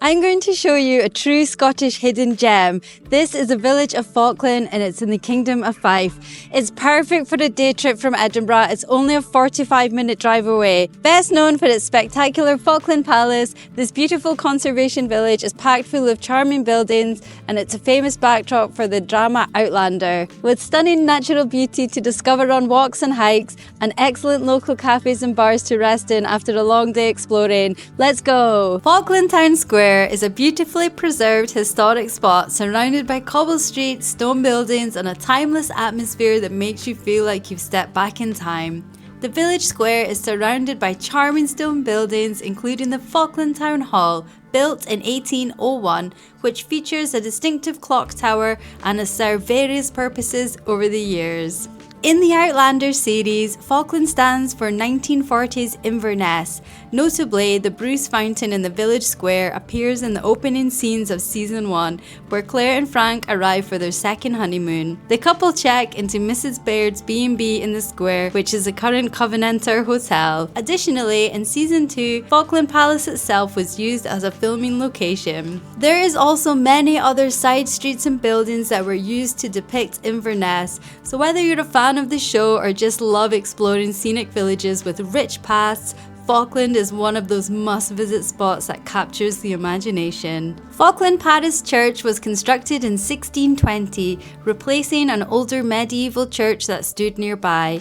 I'm going to show you a true Scottish hidden gem. This is a village of Falkland and it's in the Kingdom of Fife. It's perfect for a day trip from Edinburgh. It's only a 45-minute drive away. Best known for its spectacular Falkland Palace, this beautiful conservation village is packed full of charming buildings and it's a famous backdrop for the drama Outlander. With stunning natural beauty to discover on walks and hikes and excellent local cafes and bars to rest in after a long day exploring, let's go! Falkland Town Square is a beautifully preserved historic spot surrounded by cobble streets, stone buildings and a timeless atmosphere that makes you feel like you've stepped back in time. The village square is surrounded by charming stone buildings including the Falkland Town Hall, built in 1801, which features a distinctive clock tower and has served various purposes over the years. In the Outlander series, Falkland stands for 1940s Inverness. Notably, the Bruce Fountain in the village square appears in the opening scenes of season 1, where Claire and Frank arrive for their second honeymoon. The couple check into Mrs. Baird's B&B in the square, which is the current Covenanter Hotel. Additionally, in season 2, Falkland Palace itself was used as a filming location. There is also many other side streets and buildings that were used to depict Inverness, so whether you're a fan of the show or just love exploring scenic villages with rich pasts, Falkland is one of those must-visit spots that captures the imagination. Falkland Parish Church was constructed in 1620, replacing an older medieval church that stood nearby.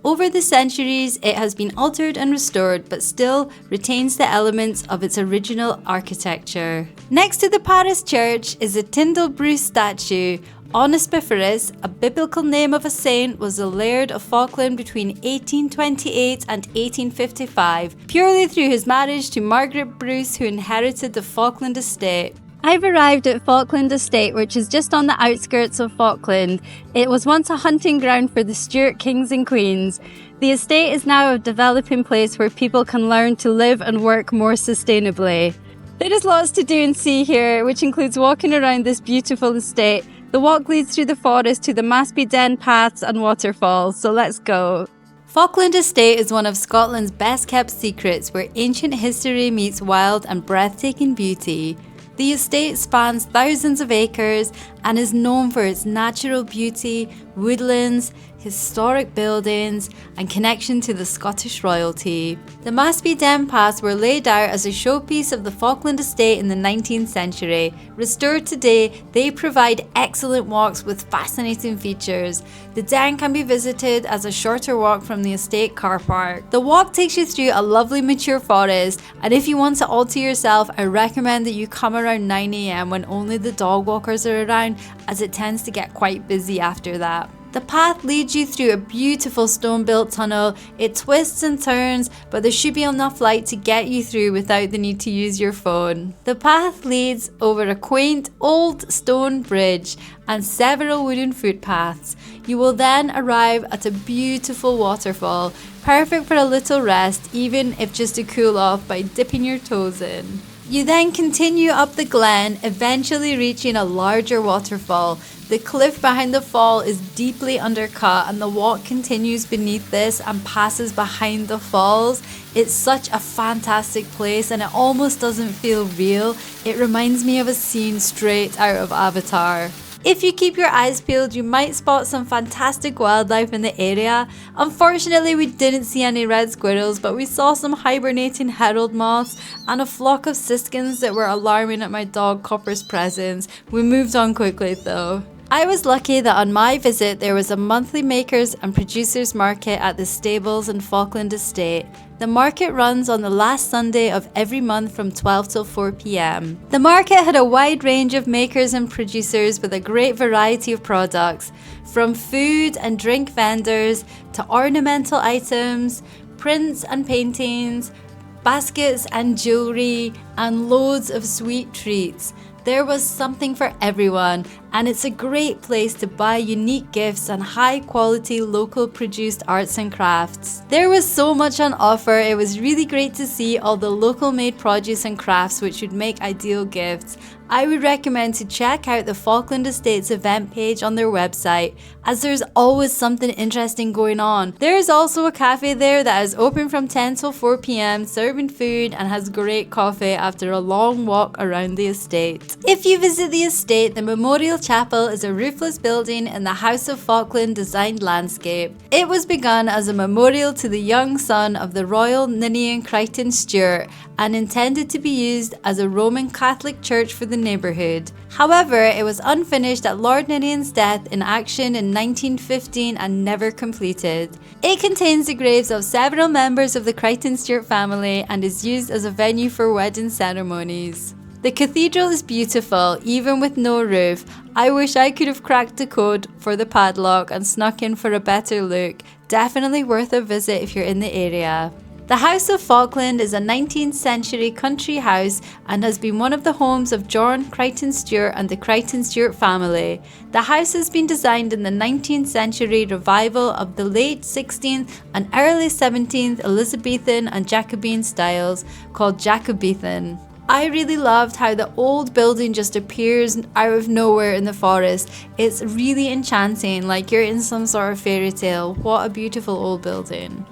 Over the centuries, it has been altered and restored, but still retains the elements of its original architecture. Next to the parish church is the Tyndall Bruce statue. Onesiphorus, a biblical name of a saint, was the Laird of Falkland between 1828 and 1855, purely through his marriage to Margaret Bruce, who inherited the Falkland Estate. I've arrived at Falkland Estate, which is just on the outskirts of Falkland. It was once a hunting ground for the Stuart kings and queens. The estate is now a developing place where people can learn to live and work more sustainably. There is lots to do and see here, which includes walking around this beautiful estate. The walk leads through the forest to the Maspy Den paths and waterfalls, so let's go. Falkland Estate is one of Scotland's best kept secrets where ancient history meets wild and breathtaking beauty. The estate spans thousands of acres and is known for its natural beauty, woodlands, historic buildings and connection to the Scottish royalty. The Maspy Den paths were laid out as a showpiece of the Falkland Estate in the 19th century. Restored today, they provide excellent walks with fascinating features. The den can be visited as a shorter walk from the estate car park. The walk takes you through a lovely mature forest, and if you want it all to yourself, I recommend that you come around 9 AM when only the dog walkers are around, as it tends to get quite busy after that. The path leads you through a beautiful stone-built tunnel. It twists and turns, but there should be enough light to get you through without the need to use your phone. The path leads over a quaint old stone bridge and several wooden footpaths. You will then arrive at a beautiful waterfall, perfect for a little rest, even if just to cool off by dipping your toes in. You then continue up the glen, eventually reaching a larger waterfall. The cliff behind the fall is deeply undercut and the walk continues beneath this and passes behind the falls. It's such a fantastic place and it almost doesn't feel real. It reminds me of a scene straight out of Avatar. If you keep your eyes peeled, you might spot some fantastic wildlife in the area. Unfortunately, we didn't see any red squirrels, but we saw some hibernating herald moths and a flock of siskins that were alarming at my dog Copper's presence. We moved on quickly though. I was lucky that on my visit there was a monthly makers and producers market at the stables in Falkland Estate. The market runs on the last Sunday of every month from 12 till 4 PM. The market had a wide range of makers and producers with a great variety of products, from food and drink vendors to ornamental items, prints and paintings, baskets and jewellery, and loads of sweet treats. There was something for everyone, and it's a great place to buy unique gifts and high quality local produced arts and crafts. There was so much on offer, it was really great to see all the local made produce and crafts which would make ideal gifts. I would recommend to check out the Falkland Estates event page on their website, as there's always something interesting going on. There is also a cafe there that is open from 10 till 4 PM, serving food and has great coffee after a long walk around the estate. If you visit the estate, the Memorial Chapel is a roofless building in the House of Falkland designed landscape. It was begun as a memorial to the young son of the Royal Ninian Crichton Stuart and intended to be used as a Roman Catholic church for the neighbourhood. However, it was unfinished at Lord Ninian's death in action in 1915 and never completed. It contains the graves of several members of the Crichton Stuart family and is used as a venue for wedding ceremonies. The cathedral is beautiful, even with no roof. I wish I could have cracked the code for the padlock and snuck in for a better look. Definitely worth a visit if you're in the area. The House of Falkland is a 19th century country house and has been one of the homes of John Crichton Stuart and the Crichton Stuart family. The house has been designed in the 19th century revival of the late 16th and early 17th Elizabethan and Jacobean styles called Jacobean. I really loved how the old building just appears out of nowhere in the forest. It's really enchanting, like you're in some sort of fairy tale. What a beautiful old building.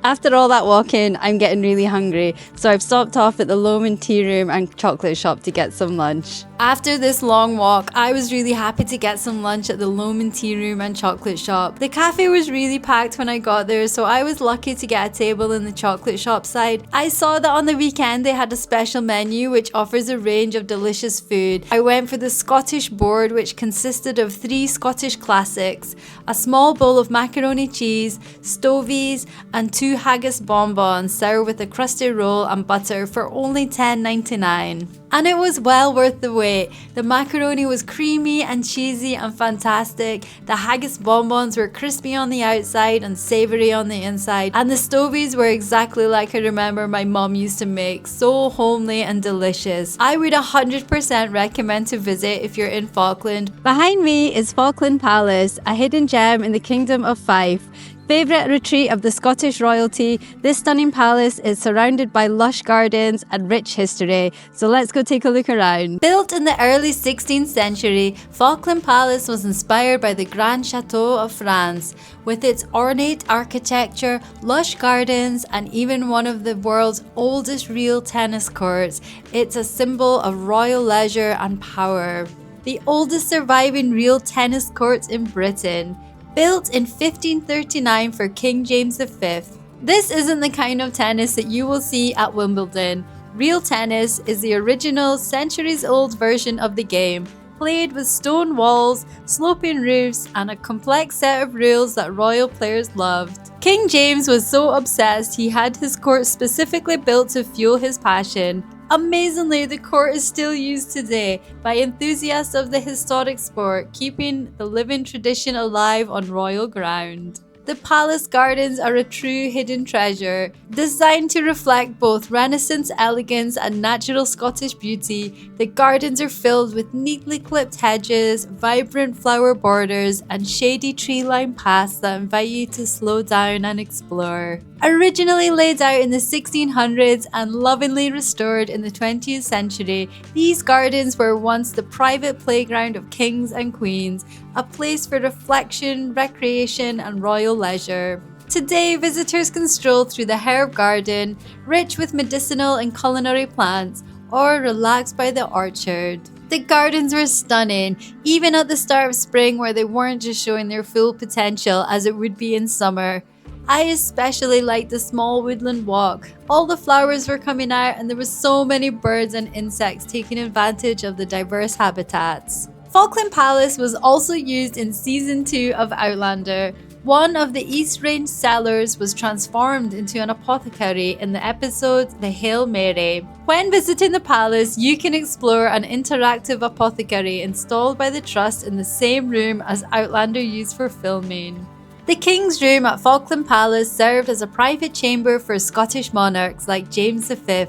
After all that walking, I'm getting really hungry, so I've stopped off at the Lomond Tearoom and chocolate shop to get some lunch. After this long walk, I was really happy to get some lunch at the Lomond Tearoom and chocolate shop. The cafe was really packed when I got there, so I was lucky to get a table in the chocolate shop side. I saw that on the weekend they had a special menu which offers a range of delicious food. I went for the Scottish board, which consisted of 3 Scottish classics, a small bowl of macaroni cheese, stovies, and 2 haggis bonbons served with a crusty roll and butter for only $10.99. And it was well worth the wait. The macaroni was creamy and cheesy and fantastic. The haggis bonbons were crispy on the outside and savoury on the inside. And the stovies were exactly like I remember my mum used to make. So homely and delicious. I would 100% recommend to visit if you're in Falkland. Behind me is Falkland Palace, a hidden gem in the Kingdom of Fife. Favourite retreat of the Scottish royalty, this stunning palace is surrounded by lush gardens and rich history, so let's go take a look around. Built in the early 16th century, Falkland Palace was inspired by the Grand Chateau of France. With its ornate architecture, lush gardens, and even one of the world's oldest real tennis courts, it's a symbol of royal leisure and power. The oldest surviving real tennis courts in Britain. Built in 1539 for King James V. This isn't the kind of tennis that you will see at Wimbledon. Real tennis is the original centuries-old version of the game, played with stone walls, sloping roofs, and a complex set of rules that royal players loved. King James was so obsessed he had his court specifically built to fuel his passion. Amazingly, the court is still used today by enthusiasts of the historic sport, keeping the living tradition alive on royal ground. The palace gardens are a true hidden treasure. Designed to reflect both Renaissance elegance and natural Scottish beauty, the gardens are filled with neatly clipped hedges, vibrant flower borders, and shady tree-lined paths that invite you to slow down and explore. Originally laid out in the 1600s and lovingly restored in the 20th century, these gardens were once the private playground of kings and queens, a place for reflection, recreation, and royal leisure. Today, visitors can stroll through the herb garden, rich with medicinal and culinary plants, or relax by the orchard. The gardens were stunning, even at the start of spring where they weren't just showing their full potential as it would be in summer. I especially liked the small woodland walk. All the flowers were coming out and there were so many birds and insects taking advantage of the diverse habitats. Falkland Palace was also used in season 2 of Outlander. One of the East Range cellars was transformed into an apothecary in the episode The Hail Mary. When visiting the palace, you can explore an interactive apothecary installed by the Trust in the same room as Outlander used for filming. The King's Room at Falkland Palace served as a private chamber for Scottish monarchs like James V,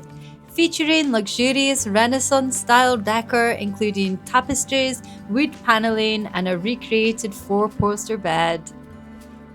featuring luxurious Renaissance-style decor including tapestries, wood panelling, and a recreated 4-poster bed.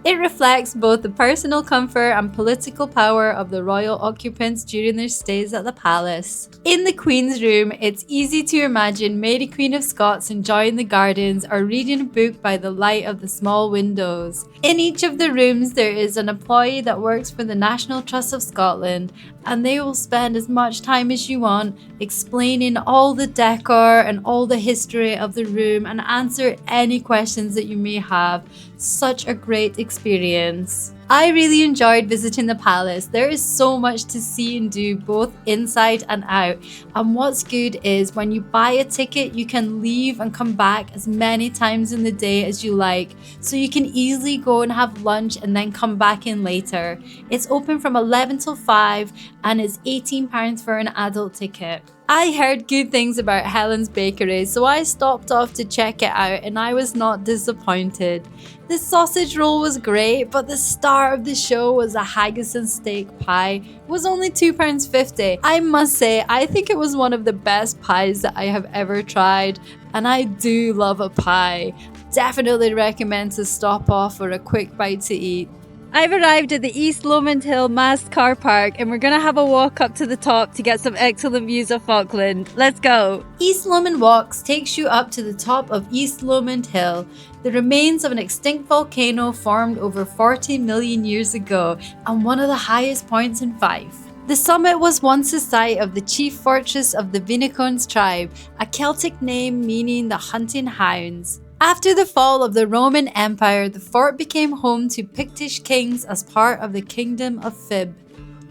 It reflects both the personal comfort and political power of the royal occupants during their stays at the palace. In the Queen's room, it's easy to imagine Mary Queen of Scots enjoying the gardens or reading a book by the light of the small windows. In each of the rooms, there is an employee that works for the National Trust of Scotland, and they will spend as much time as you want explaining all the decor and all the history of the room and answer any questions that you may have. Such a great experience. I really enjoyed visiting the palace. There is so much to see and do both inside and out. And what's good is when you buy a ticket, you can leave and come back as many times in the day as you like. So you can easily go and have lunch and then come back in later. It's open from 11 till 5 and it's £18 for an adult ticket. I heard good things about Helens Bakery, so I stopped off to check it out and I was not disappointed. The sausage roll was great, but the star of the show was a haggis and steak pie. It was only £2.50. I must say, I think it was one of the best pies that I have ever tried, and I do love a pie. Definitely recommend to stop off for a quick bite to eat. I've arrived at the East Lomond Hill Mast Car Park and we're going to have a walk up to the top to get some excellent views of Falkland. Let's go! East Lomond Walks takes you up to the top of East Lomond Hill, the remains of an extinct volcano formed over 40 million years ago and one of the highest points in Fife. The summit was once the site of the chief fortress of the Vinnicones tribe, a Celtic name meaning the hunting hounds. After the fall of the Roman Empire, the fort became home to Pictish kings as part of the Kingdom of Fib.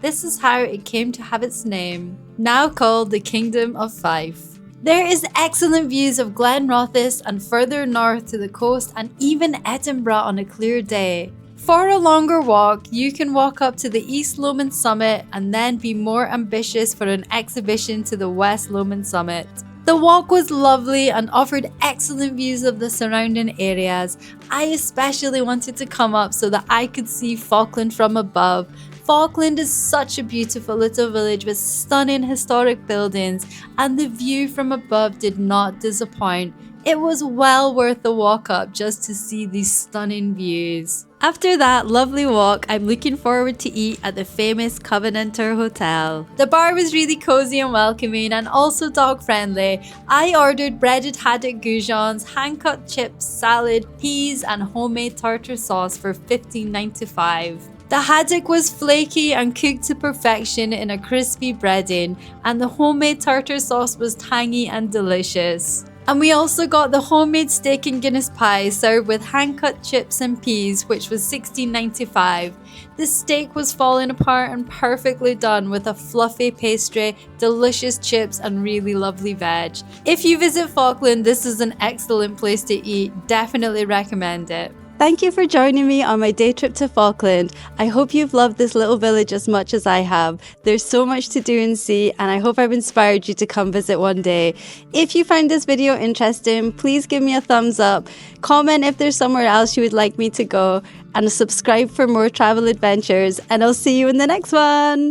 This is how it came to have its name, now called the Kingdom of Fife. There is excellent views of Glen Rothes and further north to the coast and even Edinburgh on a clear day. For a longer walk, you can walk up to the East Lomond summit and then be more ambitious for an exhibition to the West Lomond summit. The walk was lovely and offered excellent views of the surrounding areas. I especially wanted to come up so that I could see Falkland from above. Falkland is such a beautiful little village with stunning historic buildings, and the view from above did not disappoint. It was well worth the walk up just to see these stunning views. After that lovely walk, I'm looking forward to eat at the famous Covenanter Hotel. The bar was really cozy and welcoming and also dog friendly. I ordered breaded haddock goujons, hand-cut chips, salad, peas and homemade tartar sauce for $15.95. The haddock was flaky and cooked to perfection in a crispy breading, and the homemade tartar sauce was tangy and delicious. And we also got the homemade steak and Guinness pie served with hand-cut chips and peas, which was $16.95. The steak was falling apart and perfectly done with a fluffy pastry, delicious chips and really lovely veg. If you visit Falkland, this is an excellent place to eat. Definitely recommend it. Thank you for joining me on my day trip to Falkland. I hope you've loved this little village as much as I have. There's so much to do and see, and I hope I've inspired you to come visit one day. If you find this video interesting, please give me a thumbs up, comment if there's somewhere else you would like me to go, and subscribe for more travel adventures, and I'll see you in the next one.